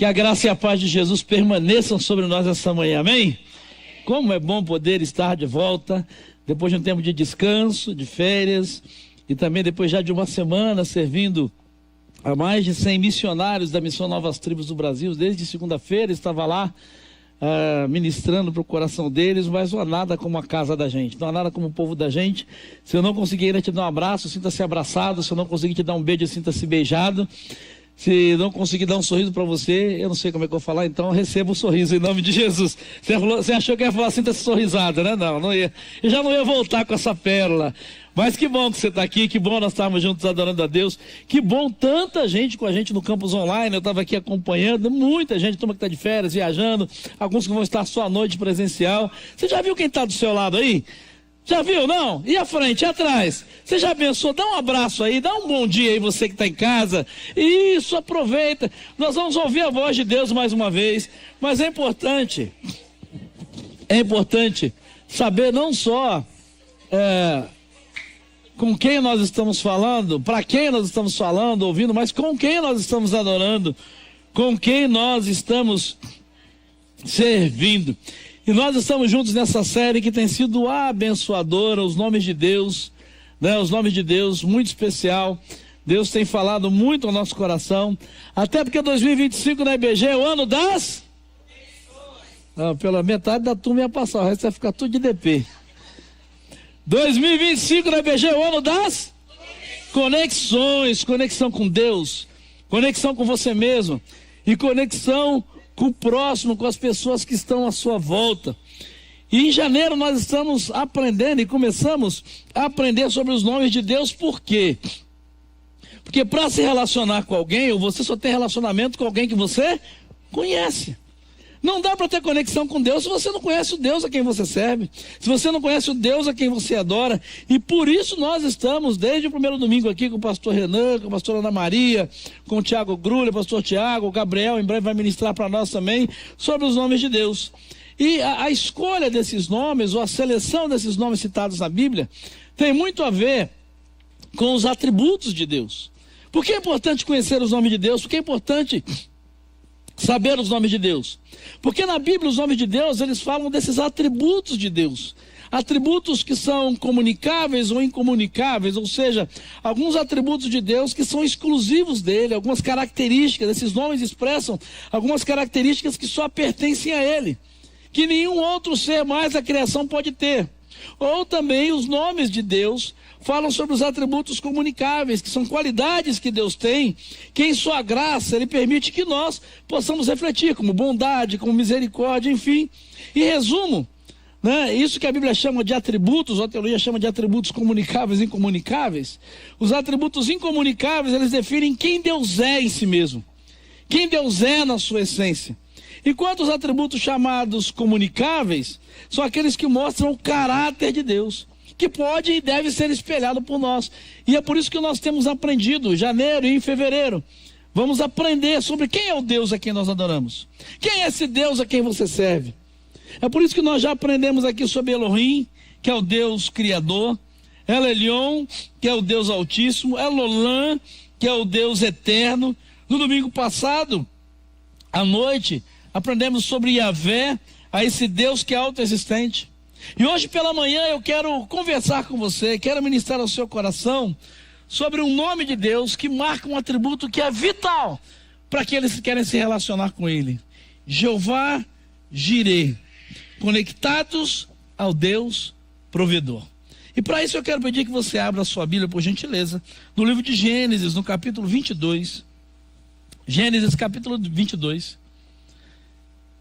Que a graça e a paz de Jesus permaneçam sobre nós essa manhã, amém? Como é bom poder estar de volta, depois de um tempo de descanso, de férias, e também depois já de uma semana servindo a mais de 100 missionários da Missão Novas Tribos do Brasil. Desde segunda-feira estava lá ministrando para o coração deles, mas não há nada como a casa da gente, não há nada como o povo da gente. Se eu não conseguir ainda te dar um abraço, sinta-se abraçado. Se eu não conseguir te dar um beijo, sinta-se beijado. Se não conseguir dar um sorriso para você, eu não sei como é que eu vou falar, então receba o sorriso em nome de Jesus. Você achou que ia falar assim, tá sorrisada, né? Não ia. Eu já não ia voltar com essa pérola. Mas que bom que você está aqui, que bom nós estarmos juntos adorando a Deus. Que bom tanta gente com a gente no campus online. Eu estava aqui acompanhando, muita gente, turma que está de férias, viajando, alguns que vão estar só à noite presencial. Você já viu quem está do seu lado aí? Já viu, não? E à frente, e atrás? Você já pensou? Dá um abraço aí, dá um bom dia aí, você que está em casa. Isso, aproveita. Nós vamos ouvir a voz de Deus mais uma vez. Mas é importante saber não só com quem nós estamos falando, para quem nós estamos falando, ouvindo, mas com quem nós estamos adorando, com quem nós estamos servindo. E nós estamos juntos nessa série que tem sido abençoadora, os nomes de Deus, né? Os nomes de Deus, muito especial. Deus tem falado muito ao nosso coração, até porque 2025 na IBG é o ano das... pela metade da turma ia passar, o resto vai ficar tudo de DP. 2025 na IBG é o ano das conexões, conexão com Deus, conexão com você mesmo e conexão com o próximo, com as pessoas que estão à sua volta. E em janeiro nós estamos aprendendo e começamos a aprender sobre os nomes de Deus. Por quê? Porque para se relacionar com alguém, você só tem relacionamento com alguém que você conhece. Não dá para ter conexão com Deus se você não conhece o Deus a quem você serve, se você não conhece o Deus a quem você adora. E por isso nós estamos, desde o primeiro domingo aqui, com o pastor Renan, com a pastora Ana Maria, com o Tiago Grulha, o pastor Tiago, o Gabriel, em breve vai ministrar para nós também, sobre os nomes de Deus. E a escolha desses nomes, ou a seleção desses nomes citados na Bíblia, tem muito a ver com os atributos de Deus. Por que é importante conhecer os nomes de Deus? Por que é importante saber os nomes de Deus? Porque na Bíblia os nomes de Deus, eles falam desses atributos de Deus. Atributos que são comunicáveis ou incomunicáveis, ou seja, alguns atributos de Deus que são exclusivos dele, algumas características. Esses nomes expressam algumas características que só pertencem a ele, que nenhum outro ser mais da criação pode ter. Ou também os nomes de Deus falam sobre os atributos comunicáveis, que são qualidades que Deus tem, que em sua graça Ele permite que nós possamos refletir, como bondade, como misericórdia, enfim. Em resumo, né, isso que a Bíblia chama de atributos, ou a teologia chama de atributos comunicáveis e incomunicáveis. Os atributos incomunicáveis, eles definem quem Deus é em si mesmo, quem Deus é na sua essência. Enquanto os atributos chamados comunicáveis são aqueles que mostram o caráter de Deus, que pode e deve ser espelhado por nós. E é por isso que nós temos aprendido, em janeiro e em fevereiro, vamos aprender sobre quem é o Deus a quem nós adoramos. Quem é esse Deus a quem você serve? É por isso que nós já aprendemos aqui sobre Elohim, que é o Deus Criador, El Elyon, que é o Deus Altíssimo, Elolam, que é o Deus Eterno. No domingo passado, à noite, aprendemos sobre Yahvé, a esse Deus que é autoexistente. E hoje pela manhã eu quero conversar com você, quero ministrar ao seu coração sobre um nome de Deus que marca um atributo que é vital para aqueles que querem se relacionar com Ele. Jeová Jireh, conectados ao Deus provedor. E para isso eu quero pedir que você abra a sua Bíblia, por gentileza, no livro de Gênesis, no capítulo 22. Gênesis capítulo 22.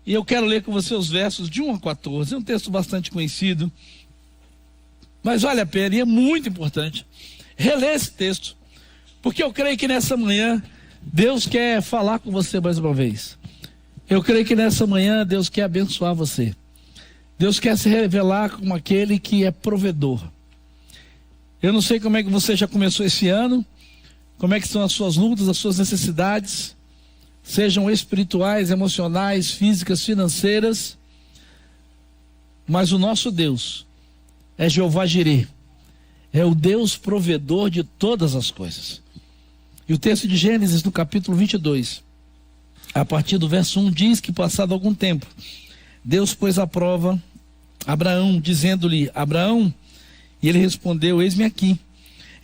E eu quero ler com você os versos de 1 a 14. É um texto bastante conhecido, mas vale a pena e é muito importante reler esse texto, porque eu creio que nessa manhã Deus quer falar com você mais uma vez. Eu creio que nessa manhã Deus quer abençoar você. Deus quer se revelar como aquele que é provedor. Eu não sei como é que você já começou esse ano, como é que são as suas lutas, as suas necessidades, sejam espirituais, emocionais, físicas, financeiras, mas o nosso Deus é Jeová Jireh, é o Deus provedor de todas as coisas. E o texto de Gênesis, no capítulo 22, a partir do verso 1, diz que passado algum tempo, Deus pôs à prova Abraão, dizendo-lhe: Abraão, e ele respondeu: eis-me aqui.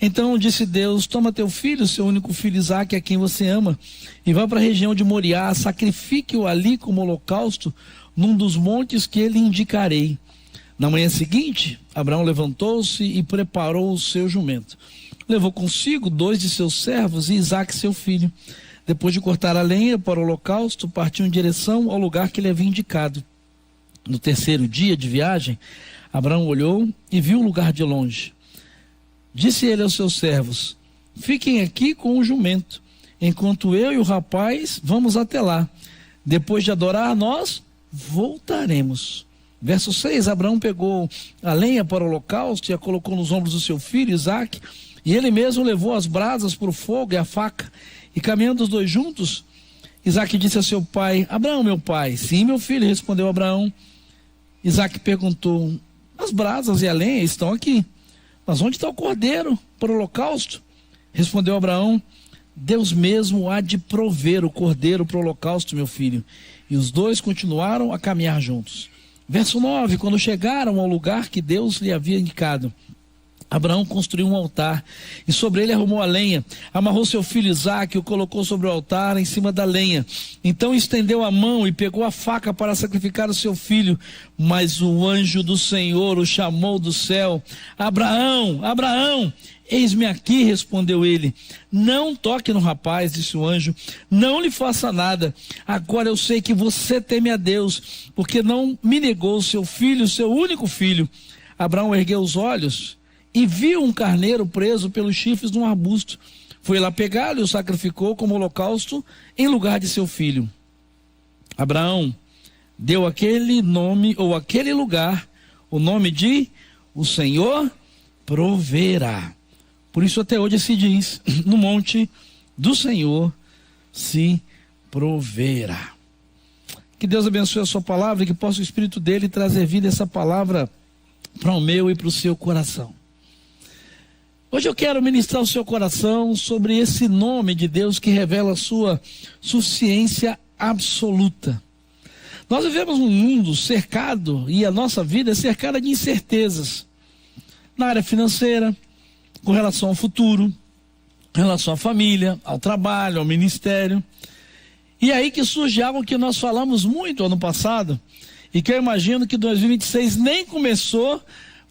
Então disse Deus: toma teu filho, seu único filho Isaque, a quem você ama, e vá para a região de Moriá, sacrifique-o ali como holocausto, num dos montes que ele indicarei. Na manhã seguinte, Abraão levantou-se e preparou o seu jumento. Levou consigo 2 de seus servos e Isaque, seu filho. Depois de cortar a lenha para o holocausto, partiu em direção ao lugar que ele havia indicado. No 3º dia de viagem, Abraão olhou e viu o lugar de longe. Disse ele aos seus servos: fiquem aqui com o jumento, enquanto eu e o rapaz vamos até lá. Depois de adorar, nós voltaremos. Verso 6, Abraão pegou a lenha para o holocausto e a colocou nos ombros do seu filho Isaque, e ele mesmo levou as brasas para o fogo e a faca. E caminhando os 2 juntos, Isaque disse a seu pai: Abraão, meu pai. Sim, meu filho, respondeu Abraão. Isaque perguntou: as brasas e a lenha estão aqui, mas onde está o cordeiro para o holocausto? Respondeu Abraão: Deus mesmo há de prover o cordeiro para o holocausto, meu filho. E os 2 continuaram a caminhar juntos. Verso 9, quando chegaram ao lugar que Deus lhe havia indicado, Abraão construiu um altar e sobre ele arrumou a lenha, amarrou seu filho Isaque e o colocou sobre o altar em cima da lenha. Então estendeu a mão e pegou a faca para sacrificar o seu filho, mas o anjo do Senhor o chamou do céu: Abraão, Abraão. Eis-me aqui, respondeu ele. Não toque no rapaz, disse o anjo, não lhe faça nada. Agora eu sei que você teme a Deus, porque não me negou o seu filho, seu único filho. Abraão ergueu os olhos e viu um carneiro preso pelos chifres num arbusto. Foi lá pegá-lo e o sacrificou como holocausto em lugar de seu filho. Abraão deu aquele nome, ou aquele lugar, o nome de O Senhor Proverá. Por isso até hoje se diz: no monte do Senhor se proverá. Que Deus abençoe a sua palavra e que possa o Espírito dele trazer vida a essa palavra para o meu e para o seu coração. Hoje eu quero ministrar o seu coração sobre esse nome de Deus que revela a sua suficiência absoluta. Nós vivemos num mundo cercado, e a nossa vida é cercada de incertezas. Na área financeira, com relação ao futuro, com relação à família, ao trabalho, ao ministério. E aí que surge algo que nós falamos muito ano passado, e que eu imagino que 2026 nem começou,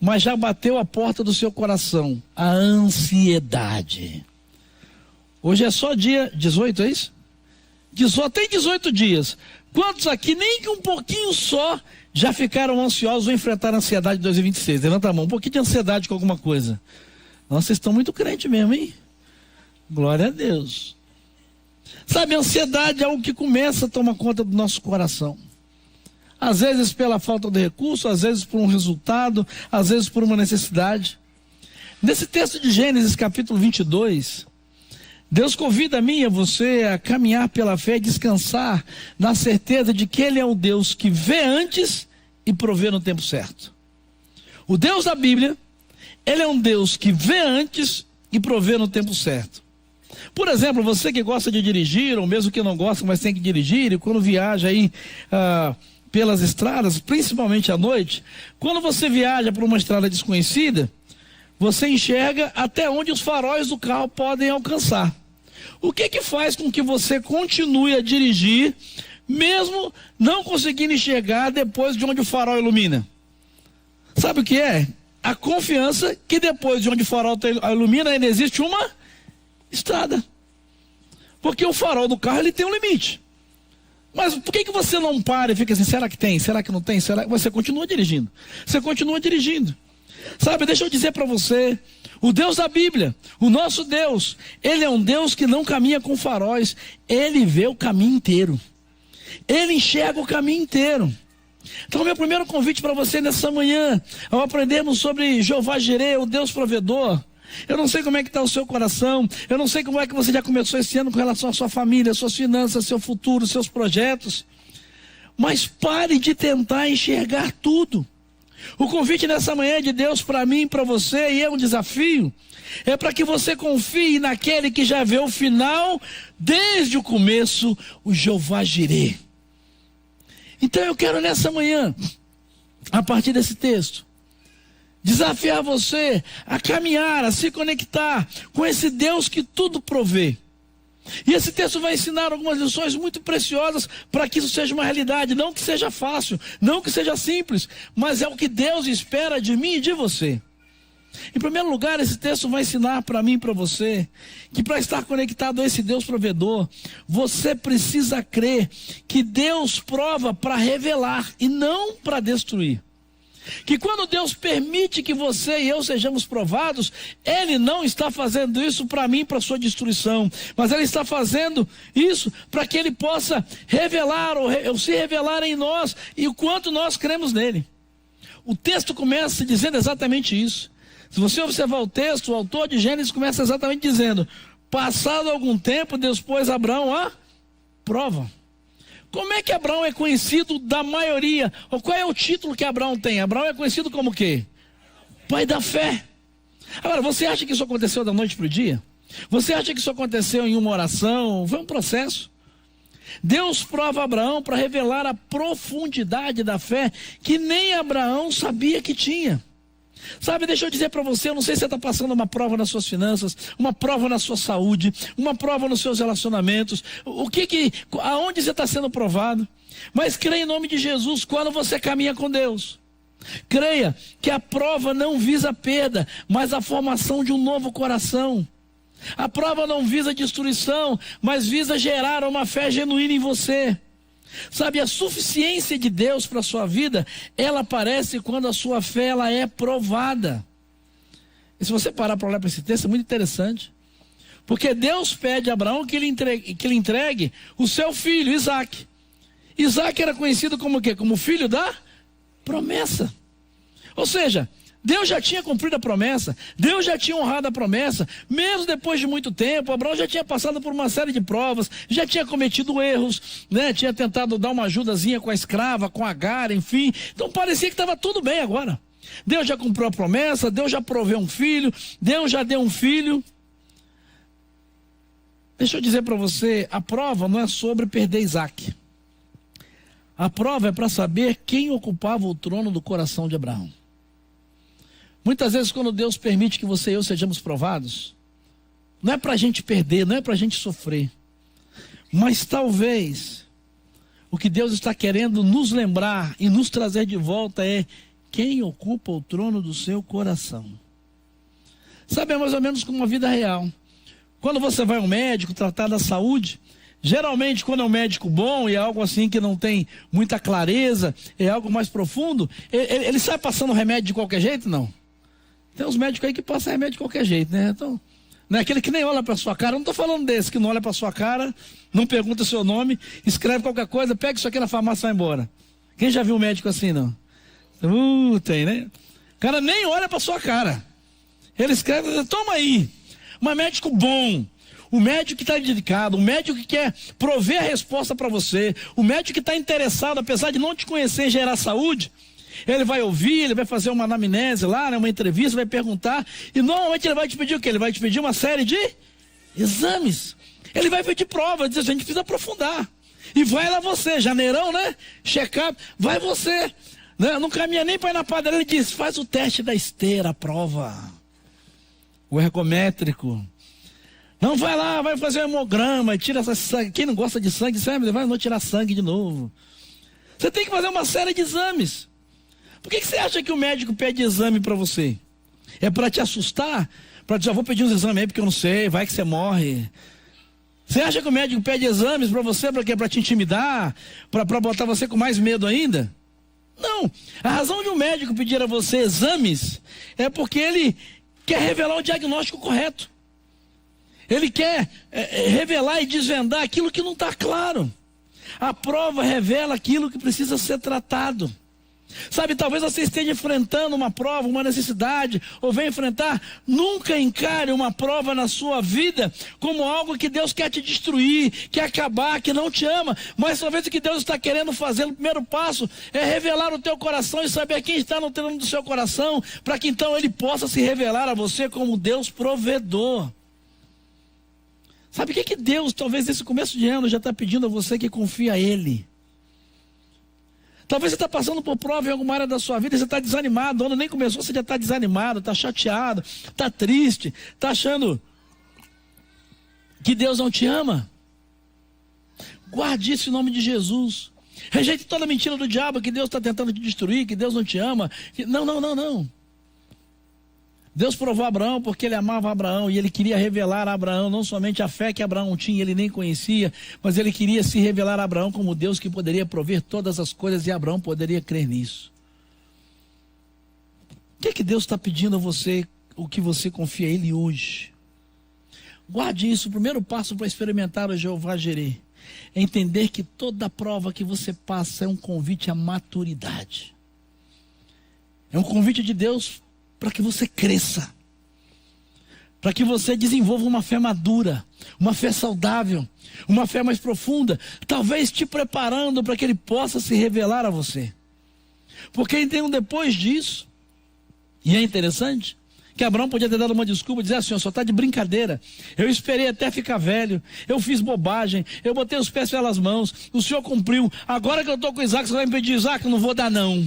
mas já bateu a porta do seu coração: a ansiedade. Hoje é só dia 18, é isso? Só tem 18 dias. Quantos aqui, nem que um pouquinho só, já ficaram ansiosos ou enfrentaram a ansiedade de 2026? Levanta a mão, um pouquinho de ansiedade com alguma coisa. Nossa, vocês estão muito crentes mesmo, hein? Glória a Deus. Sabe, a ansiedade é algo que começa a tomar conta do nosso coração. Às vezes pela falta de recurso, às vezes por um resultado, às vezes por uma necessidade. Nesse texto de Gênesis capítulo 22, Deus convida a mim e a você a caminhar pela fé e descansar na certeza de que Ele é o Deus que vê antes e provê no tempo certo. O Deus da Bíblia, Ele é um Deus que vê antes e provê no tempo certo. Por exemplo, você que gosta de dirigir, ou mesmo que não gosta, mas tem que dirigir, e quando viaja aí pelas estradas, principalmente à noite, quando você viaja por uma estrada desconhecida, você enxerga até onde os faróis do carro podem alcançar. O que faz com que você continue a dirigir, mesmo não conseguindo enxergar depois de onde o farol ilumina? Sabe o que é? A confiança que depois de onde o farol ilumina ainda existe uma estrada. Porque o farol do carro ele tem um limite. Mas por que você não para e fica assim: será que tem? Será que não tem? Será que você continua dirigindo? Você continua dirigindo. Sabe, deixa eu dizer para você, o Deus da Bíblia, o nosso Deus, Ele é um Deus que não caminha com faróis. Ele vê o caminho inteiro. Ele enxerga o caminho inteiro. Então, meu primeiro convite para você nessa manhã, ao aprendermos sobre Jeová Jireh, o Deus provedor. Eu não sei como é que está o seu coração, eu não sei como é que você já começou esse ano com relação à sua família, suas finanças, seu futuro, seus projetos. Mas pare de tentar enxergar tudo. O convite nessa manhã de Deus para mim e para você, e é um desafio, é para que você confie naquele que já vê o final desde o começo, o Jeová Jireh. Então eu quero nessa manhã, a partir desse texto, desafiar você a caminhar, a se conectar com esse Deus que tudo provê. E esse texto vai ensinar algumas lições muito preciosas para que isso seja uma realidade. Não que seja fácil, não que seja simples, mas é o que Deus espera de mim e de você. Em primeiro lugar, esse texto vai ensinar para mim e para você que para estar conectado a esse Deus provedor, você precisa crer que Deus prova para revelar e não para destruir. Que quando Deus permite que você e eu sejamos provados, Ele não está fazendo isso para mim, para sua destruição, mas Ele está fazendo isso para que Ele possa revelar ou se revelar em nós e o quanto nós cremos nele. O texto começa dizendo exatamente isso. Se você observar o texto, o autor de Gênesis começa exatamente dizendo: passado algum tempo, Deus pôs Abraão à prova. Como é que Abraão é conhecido da maioria? Ou qual é o título que Abraão tem? Abraão é conhecido como o quê? Pai da fé. Agora, você acha que isso aconteceu da noite para o dia? Você acha que isso aconteceu em uma oração? Foi um processo. Deus prova Abraão para revelar a profundidade da fé que nem Abraão sabia que tinha. Sabe, deixa eu dizer para você, eu não sei se você está passando uma prova nas suas finanças, uma prova na sua saúde, uma prova nos seus relacionamentos, aonde você está sendo provado, mas creia em nome de Jesus, quando você caminha com Deus, creia que a prova não visa perda, mas a formação de um novo coração. A prova não visa destruição, mas visa gerar uma fé genuína em você. Sabe, a suficiência de Deus para a sua vida, ela aparece quando a sua fé ela é provada. E se você parar para olhar para esse texto, é muito interessante. Porque Deus pede a Abraão que ele entregue o seu filho, Isaac. Isaac era conhecido como o quê? Como filho da promessa. Ou seja, Deus já tinha cumprido a promessa, Deus já tinha honrado a promessa, mesmo depois de muito tempo. Abraão já tinha passado por uma série de provas, já tinha cometido erros, né? Tinha tentado dar uma ajudazinha com a escrava, com Agar, enfim. Então parecia que estava tudo bem agora. Deus já cumpriu a promessa, Deus já proveu um filho, Deus já deu um filho. Deixa eu dizer para você, a prova não é sobre perder Isaac. A prova é para saber quem ocupava o trono do coração de Abraão. Muitas vezes quando Deus permite que você e eu sejamos provados, não é para a gente perder, não é para a gente sofrer, mas talvez o que Deus está querendo nos lembrar e nos trazer de volta é quem ocupa o trono do seu coração. Sabe, é mais ou menos como uma vida real. Quando você vai ao médico tratar da saúde, geralmente quando é um médico bom e é algo assim que não tem muita clareza, é algo mais profundo, ele sai passando remédio de qualquer jeito? Não. Tem uns médicos aí que passam remédio de qualquer jeito, né? Então, não é aquele que nem olha para sua cara. Eu não estou falando desse que não olha para sua cara, não pergunta seu nome, escreve qualquer coisa, pega isso aqui na farmácia e vai embora. Quem já viu um médico assim, não? Tem, né? O cara nem olha para sua cara. Ele escreve, toma aí. Mas médico bom, o médico que está dedicado, o médico que quer prover a resposta para você, o médico que está interessado, apesar de não te conhecer, em gerar saúde, ele vai ouvir, ele vai fazer uma anamnese lá, né, uma entrevista, vai perguntar, e normalmente ele vai te pedir o quê? Ele vai te pedir uma série de exames. Ele vai pedir prova, diz, a gente precisa aprofundar. E vai lá você, janeirão, né? Check-up, vai você. Né? Não caminha nem para ir na padaria, ele diz, faz o teste da esteira, a prova. O ergométrico. Não, vai lá, vai fazer um hemograma, tira essa sangue. Quem não gosta de sangue, sabe? Vai não tirar sangue de novo. Você tem que fazer uma série de exames. Por que você acha que o médico pede exame para você? É para te assustar? Para dizer, vou pedir uns exames aí porque eu não sei, vai que você morre. Você acha que o médico pede exames para você para quê? Para te intimidar? Para botar você com mais medo ainda? Não. A razão de um médico pedir a você exames é porque ele quer revelar o diagnóstico correto. Ele quer revelar e desvendar aquilo que não está claro. A prova revela aquilo que precisa ser tratado. Sabe, talvez você esteja enfrentando uma prova, uma necessidade, ou venha enfrentar. Nunca encare uma prova na sua vida como algo que Deus quer te destruir, quer acabar, que não te ama. Mas talvez o que Deus está querendo fazer no primeiro passo é revelar o teu coração e saber quem está no trono do seu coração, para que então Ele possa se revelar a você como Deus provedor. Sabe o que Deus, talvez nesse começo de ano, já está pedindo a você que confie a Ele? Talvez você está passando por prova em alguma área da sua vida e você está desanimado. O ano nem começou, você já está desanimado, está chateado, está triste, está achando que Deus não te ama. Guarde isso em nome de Jesus. Rejeite toda mentira do diabo que Deus está tentando te destruir, que Deus não te ama. Não. Deus provou Abraão porque Ele amava Abraão e Ele queria revelar a Abraão não somente a fé que Abraão tinha, ele nem conhecia, mas Ele queria se revelar a Abraão como Deus que poderia prover todas as coisas e Abraão poderia crer nisso. O que Deus está pedindo a você, o que você confia a Ele hoje? Guarde isso. O primeiro passo para experimentar o Jeová Jireh é entender que toda prova que você passa é um convite à maturidade. É um convite de Deus para que você cresça, para que você desenvolva uma fé madura, uma fé saudável, uma fé mais profunda, talvez te preparando para que Ele possa se revelar a você. Porque então depois disso, e é interessante, que Abraão podia ter dado uma desculpa, dizer assim, só está de brincadeira, eu esperei até ficar velho, eu fiz bobagem, eu botei os pés pelas mãos, o Senhor cumpriu, agora que eu estou com Isaac, você vai me pedir Isaac, não vou dar não.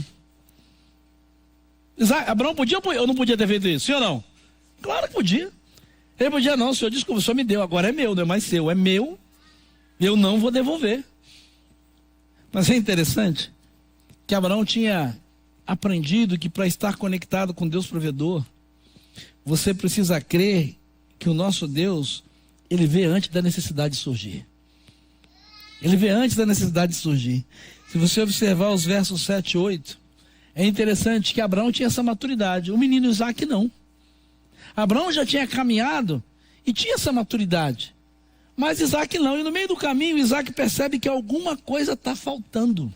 Abraão podia ou não podia ter feito isso? Sim ou não? Claro que podia. Ele podia não, Senhor, desculpa, o Senhor me deu, agora é meu, não é mais seu, é meu, eu não vou devolver. Mas é interessante que Abraão tinha aprendido que para estar conectado com Deus provedor, você precisa crer que o nosso Deus, Ele vê antes da necessidade surgir. Ele vê antes da necessidade surgir. Se você observar os versos 7 e 8, é interessante que Abraão tinha essa maturidade, o menino Isaac não. Abraão já tinha caminhado e tinha essa maturidade, mas Isaac não. E no meio do caminho, Isaac percebe que alguma coisa está faltando.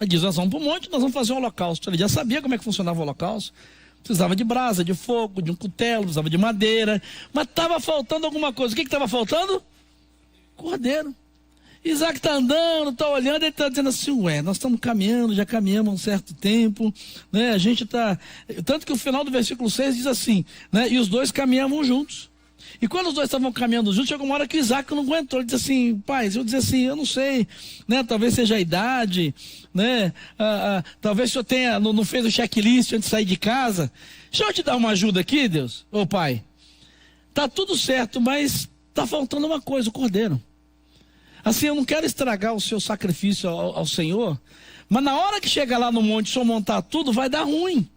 Ele diz, nós vamos para o monte, nós vamos fazer um holocausto. Ele já sabia como é que funcionava o holocausto. Precisava de brasa, de fogo, de um cutelo, precisava de madeira, mas estava faltando alguma coisa. O que estava faltando? Cordeiro. Isaac está andando, está olhando, ele está dizendo assim, nós estamos caminhando, já caminhamos há um certo tempo, né? A gente está... Tanto que o final do versículo 6 diz assim, né? E os dois caminhavam juntos. E quando os dois estavam caminhando juntos, chegou uma hora que Isaac não aguentou. Ele disse assim, pai, eu disse assim, eu não sei, né? Talvez seja a idade, né? Talvez o senhor tenha, não fez o checklist antes de sair de casa. Deixa eu te dar uma ajuda aqui, Deus. Ô pai, tá tudo certo, mas tá faltando uma coisa, o cordeiro. Assim, eu não quero estragar o seu sacrifício ao Senhor, mas na hora que chegar lá no monte, se eu montar tudo, vai dar ruim.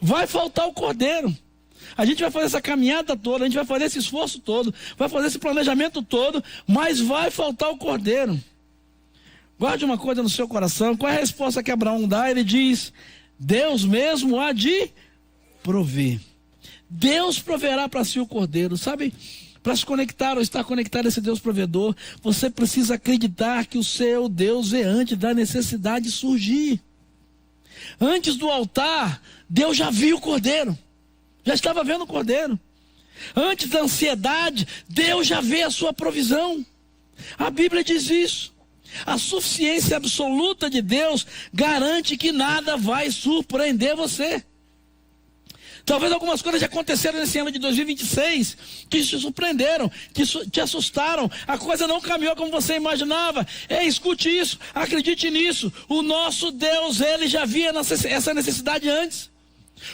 Vai faltar o cordeiro. A gente vai fazer essa caminhada toda, a gente vai fazer esse esforço todo, vai fazer esse planejamento todo, mas vai faltar o cordeiro. Guarde uma coisa no seu coração. Qual é a resposta que Abraão dá? Ele diz, Deus mesmo há de prover. Deus proverá para si o cordeiro, sabe? Para se conectar ou estar conectado a esse Deus provedor, você precisa acreditar que o seu Deus é antes da necessidade surgir. Antes do altar, Deus já viu o cordeiro. Já estava vendo o cordeiro. Antes da ansiedade, Deus já vê a sua provisão. A Bíblia diz isso. A suficiência absoluta de Deus garante que nada vai surpreender você. Talvez algumas coisas já aconteceram nesse ano de 2026 que te surpreenderam, que te assustaram. A coisa não caminhou como você imaginava. Escute isso, acredite nisso. O nosso Deus, Ele já via essa necessidade antes.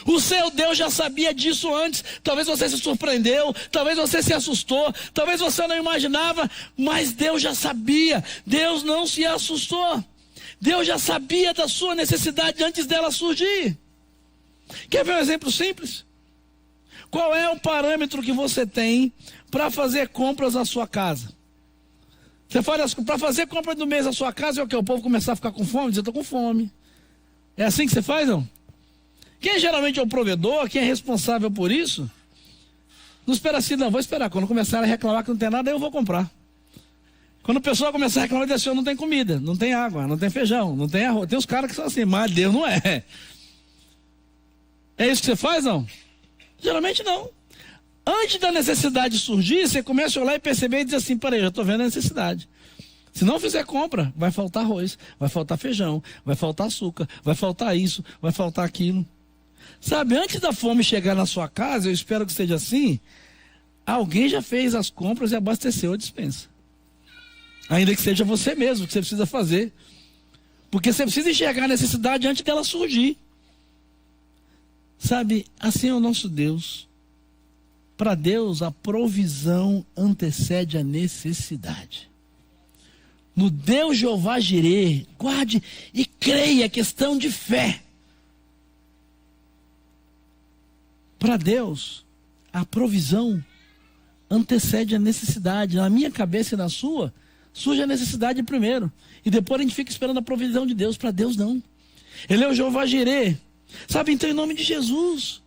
O seu Deus já sabia disso antes. Talvez você se surpreendeu, talvez você se assustou, talvez você não imaginava, mas Deus já sabia. Deus não se assustou. Deus já sabia da sua necessidade antes dela surgir. Quer ver um exemplo simples? Qual é o parâmetro que você tem para fazer compras na sua casa? Você fala, para fazer compra do mês na sua casa é o que? O povo começar a ficar com fome? Dizer, eu estou com fome. É assim que você faz, não? Quem geralmente é o provedor, quem é responsável por isso, não espera assim, não, vou esperar. Quando começar a reclamar que não tem nada, aí eu vou comprar. Quando o pessoal começar a reclamar, diz assim, não tem comida, não tem água, não tem feijão, não tem arroz. Tem os caras que são assim, mas Deus não é. É isso que você faz, não? Geralmente não. Antes da necessidade surgir, você começa a olhar e perceber e diz assim, peraí, eu já estou vendo a necessidade. Se não fizer compra, vai faltar arroz, vai faltar feijão, vai faltar açúcar, vai faltar isso, vai faltar aquilo. Sabe, antes da fome chegar na sua casa, eu espero que seja assim, alguém já fez as compras e abasteceu a despensa. Ainda que seja você mesmo que você precisa fazer. Porque você precisa enxergar a necessidade antes dela surgir. Sabe, assim é o nosso Deus. Para Deus, a provisão antecede a necessidade. No Deus Jeová Jireh, guarde e creia, questão de fé. Para Deus, a provisão antecede a necessidade. Na minha cabeça e na sua, surge a necessidade primeiro. E depois a gente fica esperando a provisão de Deus. Para Deus, não. Ele é o Jeová Jireh. Sabe, então, em nome de Jesus,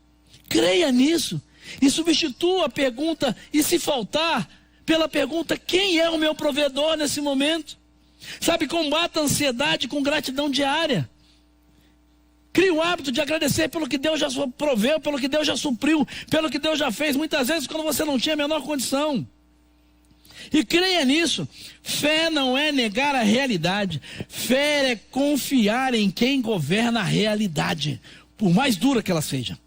creia nisso. E substitua a pergunta, e se faltar, pela pergunta, quem é o meu provedor nesse momento? Sabe, combata a ansiedade com gratidão diária. Crie o hábito de agradecer pelo que Deus já proveu, pelo que Deus já supriu, pelo que Deus já fez, muitas vezes quando você não tinha a menor condição. E creia nisso. Fé não é negar a realidade. Fé é confiar em quem governa a realidade, por mais dura que ela seja.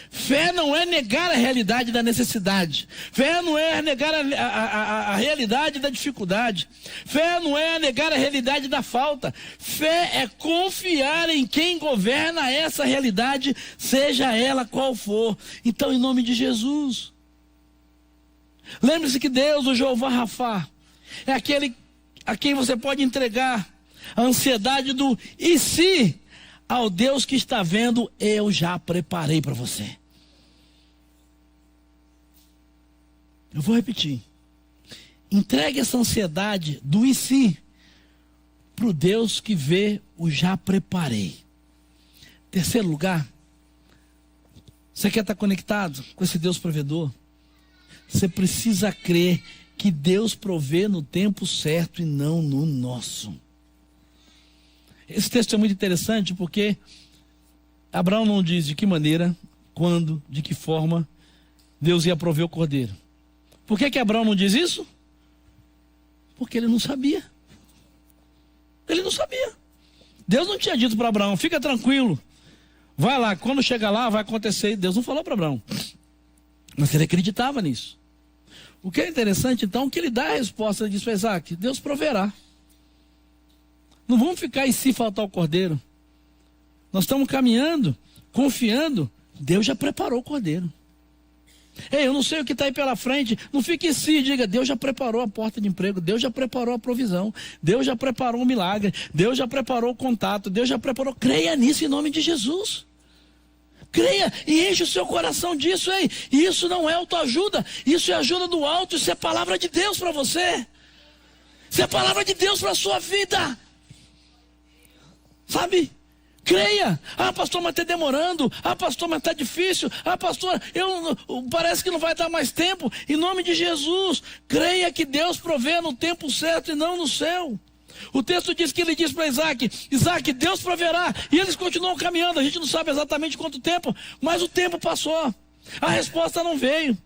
Fé não é negar a realidade da necessidade. Fé não é negar a realidade da dificuldade. Fé não é negar a realidade da falta. Fé é confiar em quem governa essa realidade, seja ela qual for. Então, em nome de Jesus, lembre-se que Deus, o Jeová Rafá, é aquele a quem você pode entregar a ansiedade do e se, ao Deus que está vendo, eu já preparei para você. Eu vou repetir. Entregue essa ansiedade do e se para o Deus que vê o já preparei. Terceiro lugar, você quer estar conectado com esse Deus provedor? Você precisa crer que Deus provê no tempo certo e não no nosso. Esse texto é muito interessante porque Abraão não diz de que maneira, quando, de que forma Deus ia prover o cordeiro. Por que Abraão não diz isso? Porque ele não sabia. Ele não sabia. Deus não tinha dito para Abraão, fica tranquilo, vai lá, quando chegar lá vai acontecer. Deus não falou para Abraão, mas ele acreditava nisso. O que é interessante então, que ele dá a resposta, ele diz para Isaac, Deus proverá. Não vamos ficar e se faltar o cordeiro. Nós estamos caminhando, confiando, Deus já preparou o cordeiro. Ei, eu não sei o que está aí pela frente, não fique em si, diga, Deus já preparou a porta de emprego, Deus já preparou a provisão, Deus já preparou o milagre, Deus já preparou o contato, Deus já preparou, creia nisso em nome de Jesus. Creia e enche o seu coração disso, ei. E isso não é autoajuda, isso é ajuda do alto, isso é palavra de Deus para você. Isso é palavra de Deus para a sua vida. Sabe? Creia. Ah, pastor, mas está demorando. Ah, pastor, mas está difícil. Ah, pastor, parece que não vai dar mais tempo. Em nome de Jesus, creia que Deus provê no tempo certo e não no céu. O texto diz que ele diz para Isaac, Isaac, Deus proverá. E eles continuam caminhando, a gente não sabe exatamente quanto tempo, mas o tempo passou. A resposta não veio.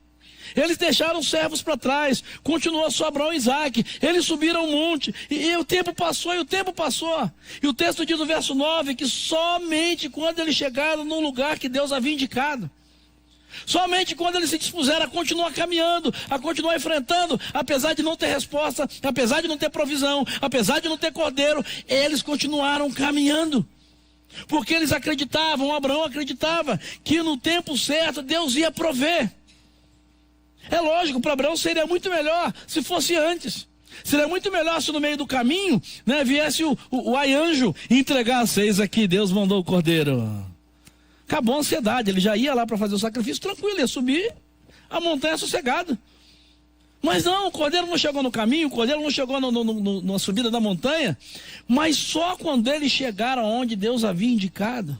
Eles deixaram os servos para trás, continuou só Abraão e Isaac. Eles subiram um monte, e o tempo passou, e o tempo passou. E o texto diz no verso 9, que somente quando eles chegaram num lugar que Deus havia indicado, somente quando eles se dispuseram a continuar caminhando, a continuar enfrentando, apesar de não ter resposta, apesar de não ter provisão, apesar de não ter cordeiro, eles continuaram caminhando. Porque eles acreditavam, Abraão acreditava, que no tempo certo Deus ia prover. É lógico, para Abraão seria muito melhor se fosse antes. Seria muito melhor se no meio do caminho, né, viesse o anjo entregar as 6 aqui, Deus mandou o cordeiro. Acabou a ansiedade, ele já ia lá para fazer o sacrifício tranquilo, ia subir a montanha sossegado. Mas não, o cordeiro não chegou no caminho, o cordeiro não chegou na subida da montanha, mas só quando eles chegaram onde Deus havia indicado,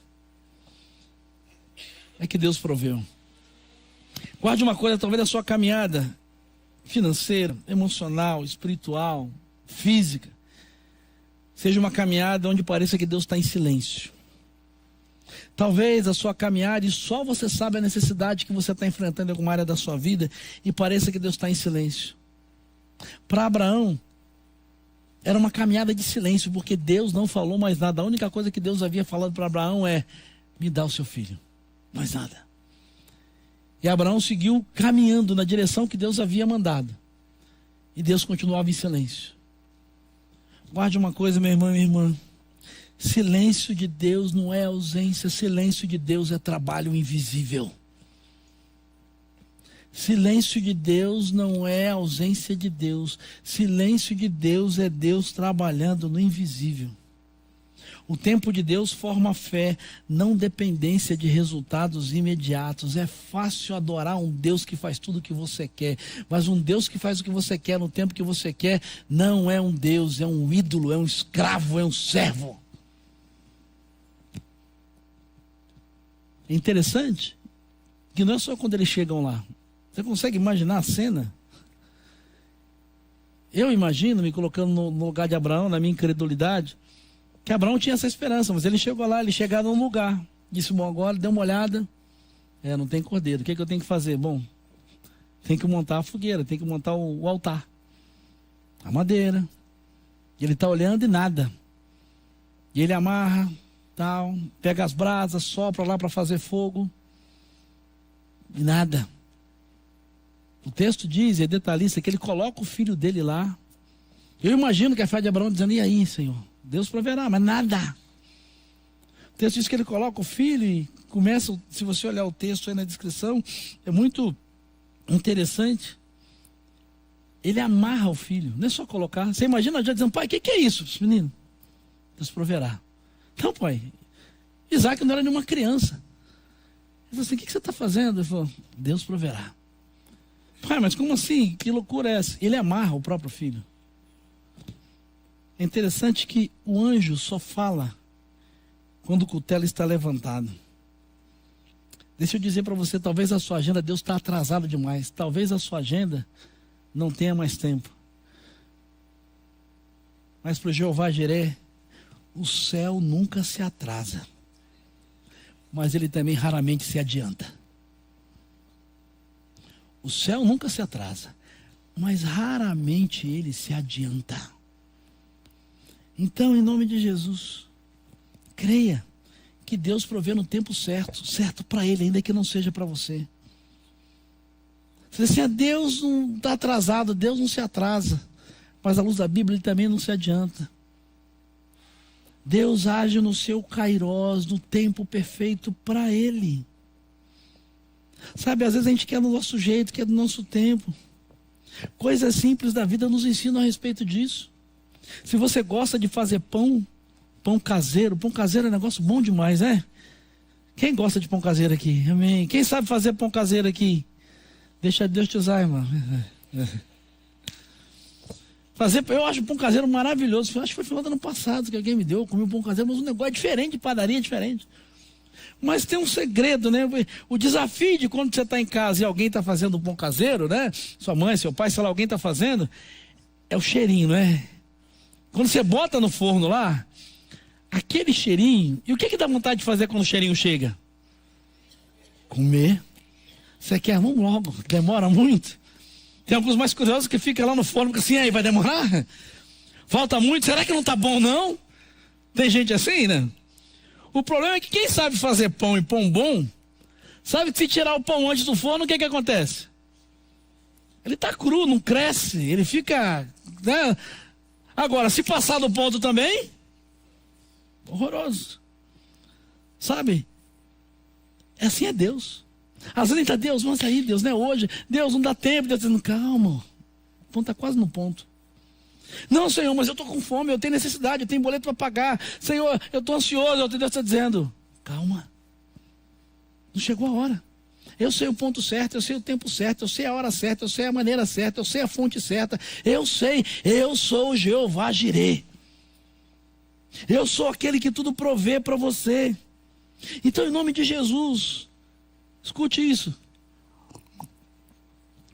é que Deus proveu. Guarde uma coisa, talvez a sua caminhada financeira, emocional, espiritual, física, seja uma caminhada onde pareça que Deus está em silêncio. Talvez a sua caminhada, e só você sabe a necessidade que você está enfrentando em alguma área da sua vida, e pareça que Deus está em silêncio. Para Abraão, era uma caminhada de silêncio, porque Deus não falou mais nada. A única coisa que Deus havia falado para Abraão é: me dá o seu filho, mais nada. E Abraão seguiu caminhando na direção que Deus havia mandado, e Deus continuava em silêncio. Guarde uma coisa, meu irmão e minha irmã: silêncio de Deus não é ausência, silêncio de Deus é trabalho invisível. Silêncio de Deus não é ausência de Deus. Silêncio de Deus é Deus trabalhando no invisível. O tempo de Deus forma fé, não dependência de resultados imediatos. É fácil adorar um Deus que faz tudo o que você quer, mas um Deus que faz o que você quer no tempo que você quer não é um Deus, é um ídolo, é um escravo, é um servo. É interessante que não é só quando eles chegam lá. Você consegue imaginar a cena? Eu imagino, me colocando no lugar de Abraão, na minha incredulidade, que Abraão tinha essa esperança, mas ele chegou lá, ele chegaram num lugar, disse: bom, agora deu uma olhada, não tem cordeiro, o que eu tenho que fazer? Bom, tem que montar a fogueira, tem que montar o altar, a madeira. E ele está olhando e nada. E ele amarra, tal, pega as brasas, sopra lá para fazer fogo, e nada. O texto diz, é detalhista, que ele coloca o filho dele lá. Eu imagino que a fé de Abraão dizendo: e aí, Senhor? Deus proverá, mas nada. O texto diz que ele coloca o filho e começa, se você olhar o texto aí na descrição, é muito interessante. Ele amarra o filho, não é só colocar. Você imagina já dizendo: pai, o que é isso, menino? Deus proverá. Não, pai, Isaac não era nenhuma criança. Ele falou assim: o que você está fazendo? Ele falou: Deus proverá. Pai, mas como assim? Que loucura é essa? Ele amarra o próprio filho. É interessante que o anjo só fala quando o cutelo está levantado. Deixa eu dizer para você, talvez a sua agenda, Deus está atrasado demais. Talvez a sua agenda não tenha mais tempo. Mas para o Jeová Jiré, o céu nunca se atrasa. Mas ele também raramente se adianta. O céu nunca se atrasa, mas raramente ele se adianta. Então, em nome de Jesus, creia que Deus provê no tempo certo, certo para ele, ainda que não seja para você. Você diz assim: Deus não está atrasado, Deus não se atrasa, mas à luz da Bíblia ele também não se adianta. Deus age no seu kairós, no tempo perfeito para ele. Sabe, às vezes a gente quer no nosso jeito, quer no nosso tempo. Coisas simples da vida nos ensinam a respeito disso. Se você gosta de fazer pão caseiro é um negócio bom demais, né? Quem gosta de pão caseiro aqui? Amém. Quem sabe fazer pão caseiro aqui? Deixa Deus te usar, irmão. Eu acho o pão caseiro maravilhoso. Acho que foi no final do ano passado que alguém me deu. Eu comi um pão caseiro, mas o negócio é diferente, de padaria é diferente. Mas tem um segredo, né? O desafio de quando você está em casa e alguém está fazendo um pão caseiro, né? Sua mãe, seu pai, sei lá, alguém está fazendo, é o cheirinho, né? Quando você bota no forno lá, aquele cheirinho. E o que dá vontade de fazer quando o cheirinho chega? Comer. Você quer? Vamos logo. Demora muito. Tem alguns mais curiosos que ficam lá no forno, assim: aí, vai demorar? Falta muito? Será que não está bom, não? Tem gente assim, né? O problema é que quem sabe fazer pão e pão bom, sabe que se tirar o pão antes do forno, o que acontece? Ele está cru, não cresce, ele fica, né? Agora, se passar do ponto também, horroroso. Sabe? Assim é Deus. Às vezes a gente está: Deus, vamos sair, Deus, né? Hoje, Deus, não dá tempo. Deus dizendo: calma, o ponto está quase no ponto. Não, Senhor, mas eu estou com fome, eu tenho necessidade, eu tenho boleto para pagar. Senhor, eu estou ansioso. Deus está dizendo: calma, não chegou a hora. Eu sei o ponto certo, eu sei o tempo certo, eu sei a hora certa, eu sei a maneira certa, eu sei a fonte certa. Eu sei, eu sou o Jeová Jiré. Eu sou aquele que tudo provê para você. Então, em nome de Jesus, escute isso.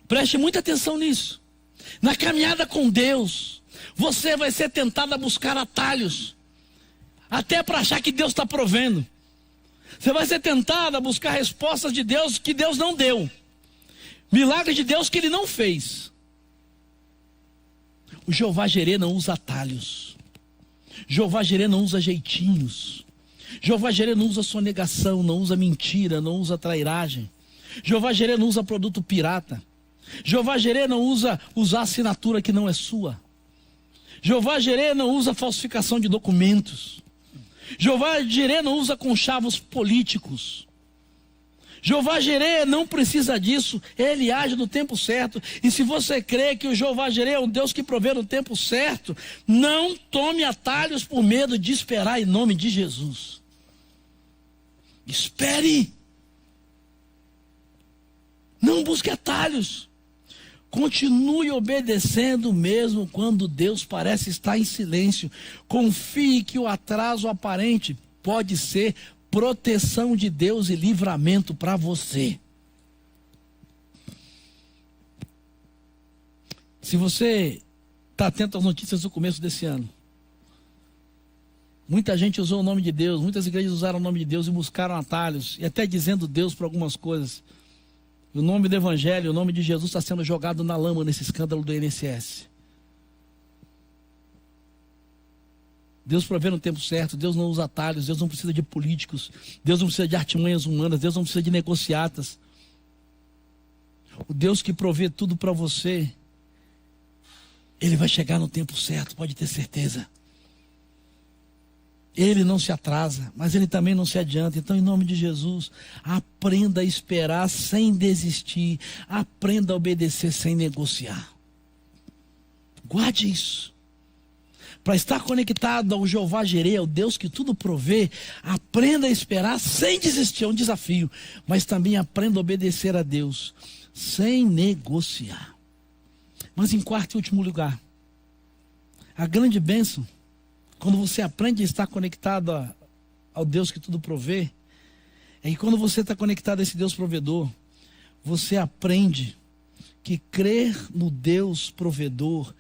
Preste muita atenção nisso. Na caminhada com Deus, você vai ser tentado a buscar atalhos, até para achar que Deus está provendo. Você vai ser tentado a buscar respostas de Deus que Deus não deu, milagres de Deus que Ele não fez. O Jeová Jireh não usa atalhos. Jeová Jireh não usa jeitinhos. Jeová Jireh não usa sonegação, não usa mentira, não usa trairagem. Jeová Jireh não usa produto pirata. Jeová Jireh não usa usar assinatura que não é sua. Jeová Jireh não usa falsificação de documentos. Jeová Jireh não usa conchavos políticos. Jeová Jireh não precisa disso, Ele age no tempo certo. E se você crê que o Jeová Jireh é um Deus que provê no tempo certo, não tome atalhos por medo de esperar em nome de Jesus. Espere. Não busque atalhos. Continue obedecendo mesmo quando Deus parece estar em silêncio. Confie que o atraso aparente pode ser proteção de Deus e livramento para você. Se você está atento às notícias do começo desse ano, muita gente usou o nome de Deus, muitas igrejas usaram o nome de Deus e buscaram atalhos, e até dizendo Deus para algumas coisas. O nome do Evangelho, o nome de Jesus está sendo jogado na lama nesse escândalo do INSS. Deus provê no tempo certo, Deus não usa atalhos, Deus não precisa de políticos, Deus não precisa de artimanhas humanas, Deus não precisa de negociatas. O Deus que provê tudo para você, Ele vai chegar no tempo certo, pode ter certeza. Ele não se atrasa, mas Ele também não se adianta. Então, em nome de Jesus, aprenda a esperar sem desistir. Aprenda a obedecer sem negociar. Guarde isso. Para estar conectado ao Jeová Jireh, ao Deus que tudo provê, aprenda a esperar sem desistir. É um desafio. Mas também aprenda a obedecer a Deus sem negociar. Mas em quarto e último lugar, a grande bênção, quando você aprende a estar conectado ao Deus que tudo provê, é que quando você está conectado a esse Deus provedor, você aprende que crer no Deus provedor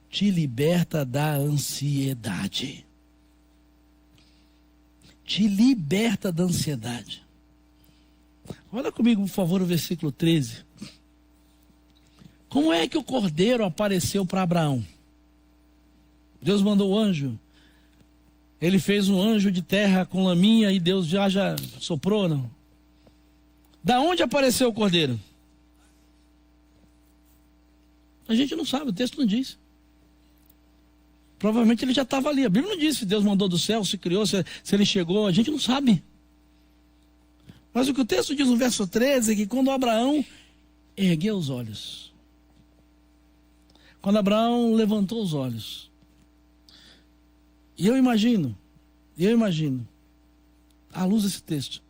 te liberta da ansiedade. Te liberta da ansiedade. Olha comigo, por favor, o versículo 13. Como é que o cordeiro apareceu para Abraão? Deus mandou o anjo. Ele fez um anjo de terra com laminha e Deus já soprou, não? Da onde apareceu o cordeiro? A gente não sabe, o texto não diz. Provavelmente ele já estava ali. A Bíblia não diz se Deus mandou do céu, se criou, se ele chegou. A gente não sabe. Mas o que o texto diz no verso 13 é que quando Abraão ergueu os olhos. Quando Abraão levantou os olhos. E eu imagino, à luz desse texto,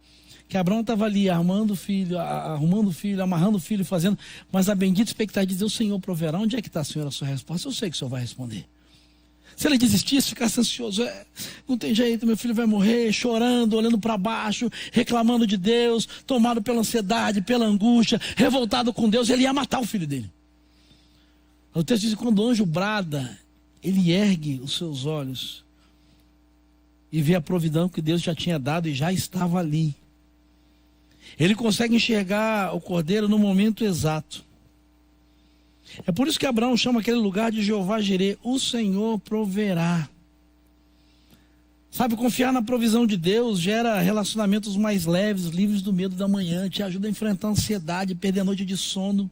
que Abraão estava ali arrumando o filho, amarrando o filho, fazendo, mas a bendita expectativa de dizer, o Senhor proverá. Onde é que está, Senhor, a sua resposta? Eu sei que o Senhor vai responder. Se ele desistisse, ficasse ansioso, não tem jeito, meu filho vai morrer, chorando, olhando para baixo, reclamando de Deus, tomado pela ansiedade, pela angústia, revoltado com Deus, ele ia matar o filho dele. O texto diz que quando o anjo brada, ele ergue os seus olhos e vê a providão que Deus já tinha dado e já estava ali. Ele consegue enxergar o cordeiro no momento exato. É por isso que Abraão chama aquele lugar de Jeová Jireh, o Senhor proverá. Sabe, confiar na provisão de Deus gera relacionamentos mais leves, livres do medo da manhã, te ajuda a enfrentar a ansiedade, perder a noite de sono,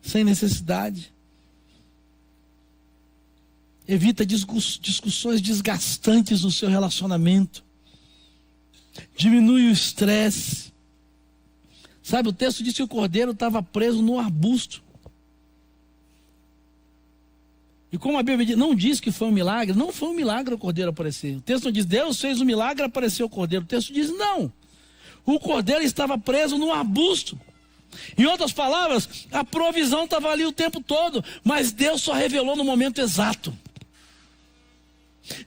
sem necessidade. Evita discussões desgastantes no seu relacionamento. Diminui o estresse. Sabe, o texto diz que o cordeiro estava preso no arbusto. E como a Bíblia não diz que foi um milagre, não foi um milagre o cordeiro aparecer. O texto não diz, Deus fez um milagre, apareceu o cordeiro. O texto diz, não. O cordeiro estava preso no arbusto. Em outras palavras, a provisão estava ali o tempo todo, mas Deus só revelou no momento exato.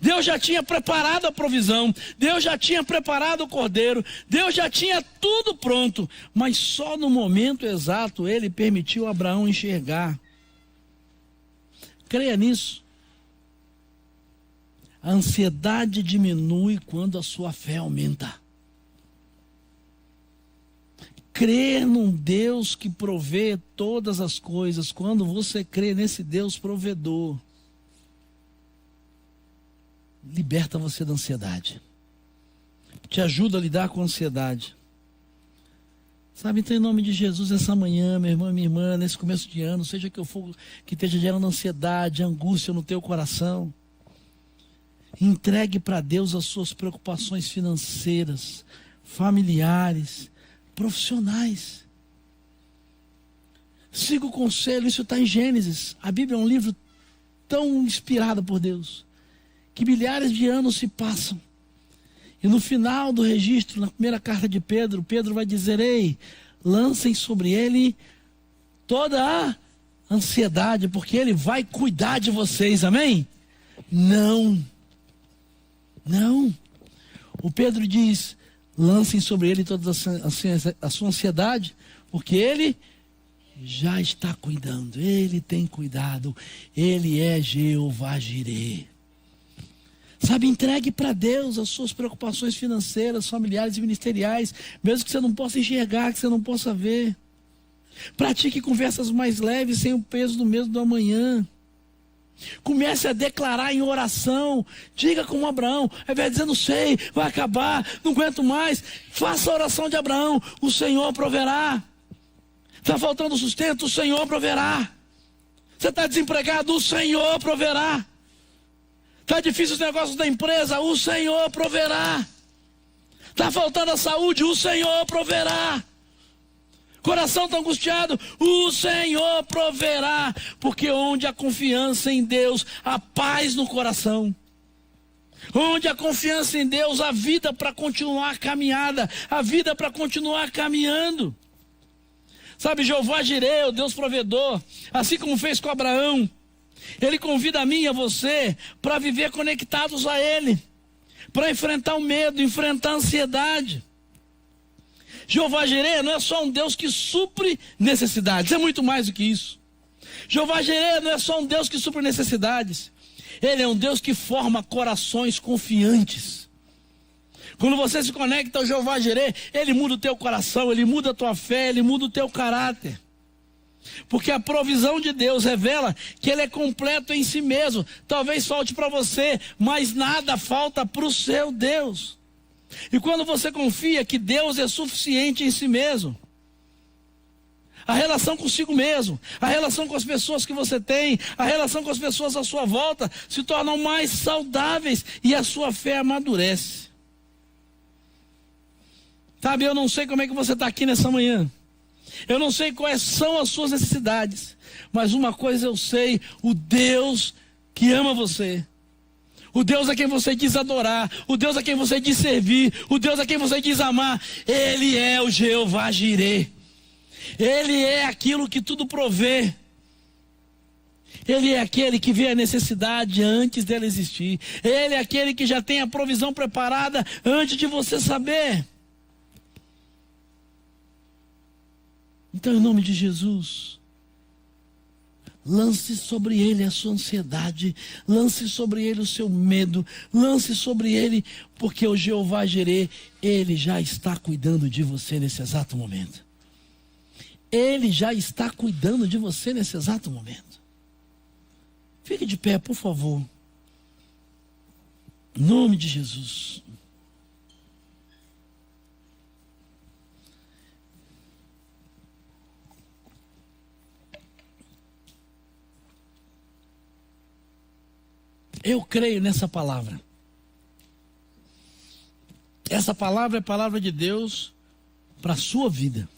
Deus já tinha preparado a provisão, Deus já tinha preparado o cordeiro, Deus já tinha tudo pronto, mas só no momento exato Ele permitiu a Abraão enxergar Creia nisso. A ansiedade diminui quando a sua fé aumenta. Crer num Deus que provê todas as coisas, quando você crê nesse Deus provedor, liberta você da ansiedade. Te ajuda a lidar com a ansiedade. Sabe, então em nome de Jesus, essa manhã, meu irmão e minha irmã, nesse começo de ano, seja que eu for que esteja gerando ansiedade, angústia no teu coração, entregue para Deus as suas preocupações financeiras, familiares, profissionais. Siga o conselho, isso está em Gênesis. A Bíblia é um livro tão inspirado por Deus, que milhares de anos se passam. E no final do registro, na primeira carta de Pedro, Pedro vai dizer: ei, lancem sobre ele toda a ansiedade, porque ele vai cuidar de vocês, amém? Não. O Pedro diz: lancem sobre ele toda a sua ansiedade, porque ele já está cuidando, ele tem cuidado, ele é Jeová Jireh. Sabe, entregue para Deus as suas preocupações financeiras, familiares e ministeriais, mesmo que você não possa enxergar, que você não possa ver. Pratique conversas mais leves, sem o peso do medo do amanhã. Comece a declarar em oração. Diga como Abraão, ao invés de dizer: não sei, vai acabar, não aguento mais. Faça a oração de Abraão: o Senhor proverá. Está faltando sustento, o Senhor proverá. Você está desempregado, o Senhor proverá. Está difícil os negócios da empresa, o Senhor proverá. Está faltando a saúde, o Senhor proverá. Coração está angustiado, o Senhor proverá. Porque onde há confiança em Deus, há paz no coração. Onde há confiança em Deus, há vida para continuar a caminhada, há vida para continuar caminhando. Sabe, Jeová Jireh, o Deus provedor, assim como fez com Abraão, Ele convida a mim e a você para viver conectados a Ele, para enfrentar o medo, enfrentar a ansiedade. Jeová Jireh não é só um Deus que supre necessidades, é muito mais do que isso. Jeová Jireh não é só um Deus que supre necessidades, Ele é um Deus que forma corações confiantes. Quando você se conecta ao Jeová Jireh, Ele muda o teu coração, Ele muda a tua fé, Ele muda o teu caráter. Porque a provisão de Deus revela que Ele é completo em si mesmo. Talvez falte para você, mas nada falta para o seu Deus. E quando você confia que Deus é suficiente em si mesmo, a relação consigo mesmo, a relação com as pessoas que você tem, a relação com as pessoas à sua volta se tornam mais saudáveis e a sua fé amadurece. Sabe, eu não sei como é que você está aqui nessa manhã. Eu não sei quais são as suas necessidades, mas uma coisa eu sei: o Deus que ama você, o Deus a quem você diz adorar, o Deus a quem você diz servir, o Deus a quem você diz amar, Ele é o Jeová Jireh. Ele é aquilo que tudo provê. Ele é aquele que vê a necessidade antes dela existir. Ele é aquele que já tem a provisão preparada antes de você saber. Então, em nome de Jesus, lance sobre Ele a sua ansiedade, lance sobre Ele o seu medo, lance sobre Ele, porque o Jeová Jireh, Ele já está cuidando de você nesse exato momento. Ele já está cuidando de você nesse exato momento. Fique de pé, por favor. Em nome de Jesus. Eu creio nessa palavra. Essa palavra é a palavra de Deus para a sua vida.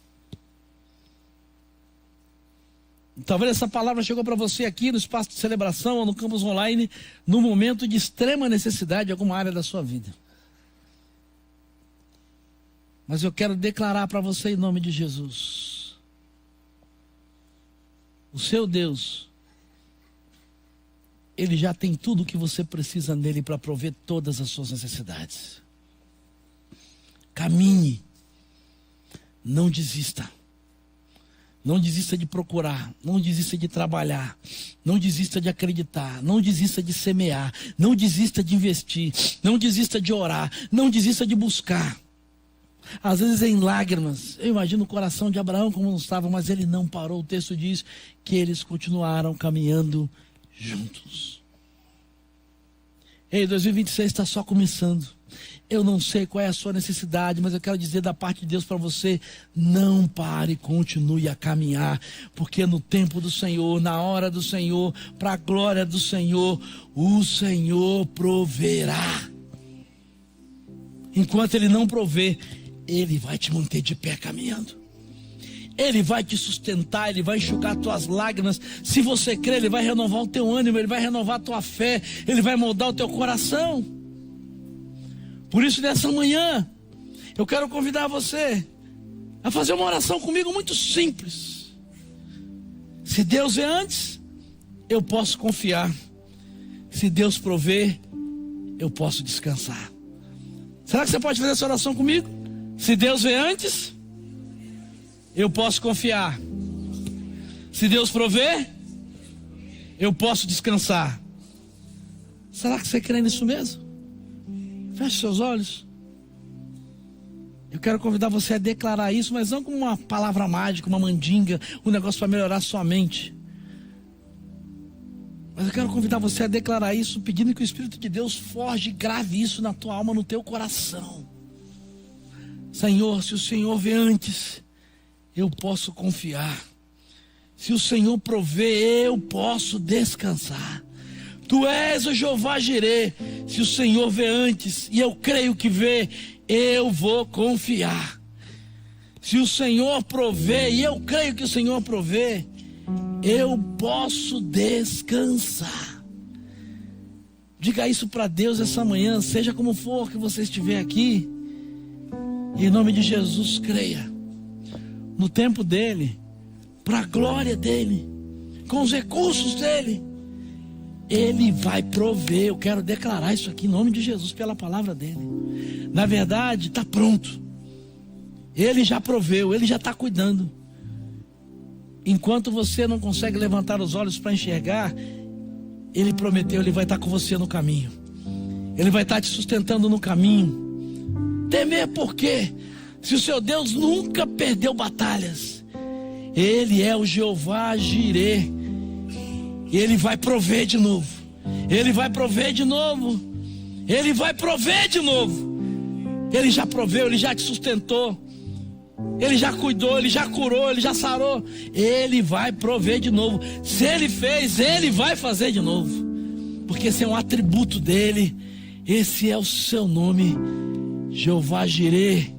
Talvez essa palavra chegou para você aqui no espaço de celebração ou no campus online, num momento de extrema necessidade em alguma área da sua vida. Mas eu quero declarar para você em nome de Jesus: o seu Deus, Ele já tem tudo o que você precisa nele para prover todas as suas necessidades. Caminhe, não desista, Não desista de procurar, não desista de trabalhar, não desista de acreditar, não desista de semear, não desista de investir, não desista de orar, não desista de buscar. Às vezes em lágrimas, eu imagino o coração de Abraão como não estava, mas ele não parou. O texto diz que eles continuaram caminhando juntos. Ei, 2026 está só começando. Eu não sei qual é a sua necessidade, mas eu quero dizer da parte de Deus para você: não pare, continue a caminhar, porque no tempo do Senhor, na hora do Senhor, para a glória do Senhor, o Senhor proverá. Enquanto Ele não prover, Ele vai te manter de pé caminhando. Ele vai te sustentar, Ele vai enxugar tuas lágrimas. Se você crer, Ele vai renovar o teu ânimo, Ele vai renovar a tua fé, Ele vai moldar o teu coração. Por isso, nessa manhã, eu quero convidar você a fazer uma oração comigo muito simples. Se Deus vê antes, eu posso confiar. Se Deus prover, eu posso descansar. Será que você pode fazer essa oração comigo? Se Deus vê antes, eu posso confiar. Se Deus prover, eu posso descansar. Será que você crê nisso mesmo? Feche seus olhos. Eu quero convidar você a declarar isso, mas não como uma palavra mágica, uma mandinga, um negócio para melhorar sua mente. Mas eu quero convidar você a declarar isso, pedindo que o Espírito de Deus forje e grave isso na tua alma, no teu coração. Senhor, se o Senhor vê antes, eu posso confiar. Se o Senhor prover, eu posso descansar. Tu és o Jeová Jirê. Se o Senhor vê antes, e eu creio que vê, eu vou confiar. Se o Senhor prover, e eu creio que o Senhor prover, eu posso descansar. Diga isso para Deus essa manhã, seja como for que você estiver aqui. Em nome de Jesus, creia. No tempo dele, para a glória dele, com os recursos dele, Ele vai prover. Eu quero declarar isso aqui em nome de Jesus, pela palavra dele. Na verdade, está pronto. Ele já proveu, Ele já está cuidando. Enquanto você não consegue levantar os olhos para enxergar, Ele prometeu, Ele vai estar com você no caminho. Ele vai estar te sustentando no caminho. Temer por quê? Se o seu Deus nunca perdeu batalhas, Ele é o Jeová Jirê. Ele vai prover de novo. Ele vai prover de novo. Ele vai prover de novo. Ele já proveu, Ele já te sustentou. Ele já cuidou, Ele já curou, Ele já sarou. Ele vai prover de novo. Se Ele fez, Ele vai fazer de novo. Porque esse é um atributo dEle. Esse é o seu nome. Jeová Jirê.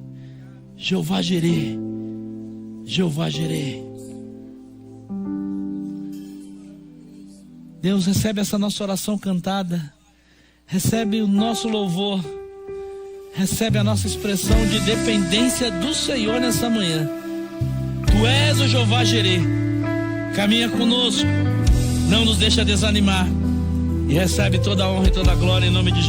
Jeová Jirê. Jeová Jirê. Deus, recebe essa nossa oração cantada, recebe o nosso louvor, recebe a nossa expressão de dependência do Senhor nessa manhã. Tu és o Jeová Jirê, caminha conosco, não nos deixa desanimar, e recebe toda a honra e toda a glória em nome de Jesus.